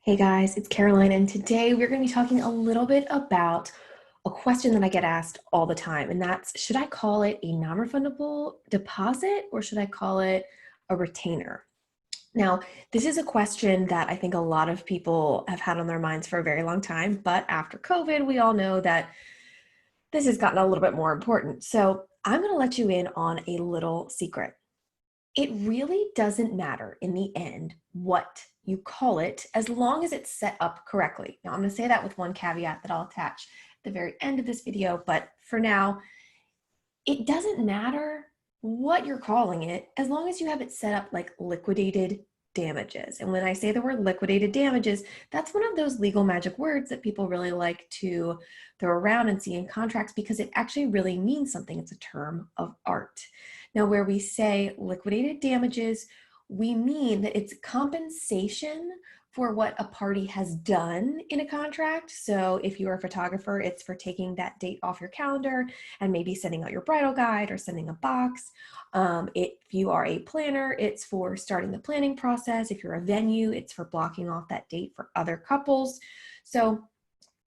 Hey guys, it's Caroline, and today we're going to be talking a little bit about a question that I get asked all the time, and that's, should I call it a non-refundable deposit or should I call it a retainer? Now, this is a question that I think a lot of people have had on their minds for a very long time, but after COVID, we all know that this has gotten a little bit more important. So I'm going to let you in on a little secret. It really doesn't matter in the end what you call it, as long as it's set up correctly. Now, I'm going to say that with one caveat that I'll attach at the very end of this video, but for now, it doesn't matter what you're calling it, as long as you have it set up like liquidated damages. And when I say the word liquidated damages, that's one of those legal magic words that people really like to throw around and see in contracts because it actually really means something. It's a term of art. Now, where we say liquidated damages, we mean that it's compensation for what a party has done in a contract. So if you're a photographer, it's for taking that date off your calendar and maybe sending out your bridal guide or sending a box. If you are a planner, it's for starting the planning process. If you're a venue, it's for blocking off that date for other couples. So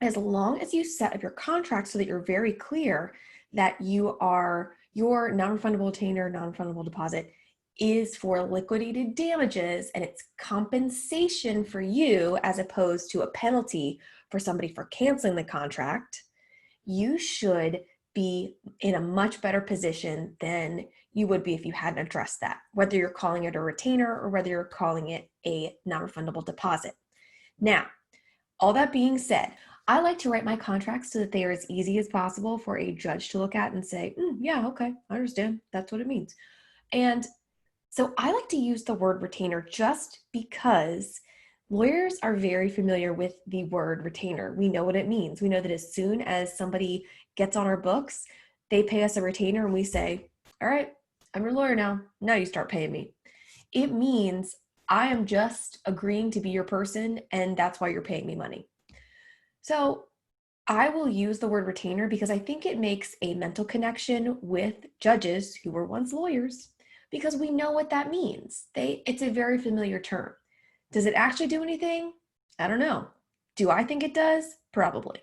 as long as you set up your contract so that you're very clear that your non-refundable retainer, non-refundable deposit is for liquidated damages and it's compensation for you as opposed to a penalty for somebody for canceling the contract, you should be in a much better position than you would be if you hadn't addressed that, whether you're calling it a retainer or whether you're calling it a non-refundable deposit. Now, all that being said, I like to write my contracts so that they are as easy as possible for a judge to look at and say, yeah, okay, I understand. That's what it means. And so I like to use the word retainer just because lawyers are very familiar with the word retainer. We know what it means. We know that as soon as somebody gets on our books, they pay us a retainer and we say, all right, I'm your lawyer now. Now you start paying me. It means I am just agreeing to be your person and that's why you're paying me money. So I will use the word retainer because I think it makes a mental connection with judges who were once lawyers because we know what that means. It's a very familiar term. Does it actually do anything? I don't know. Do I think it does? Probably.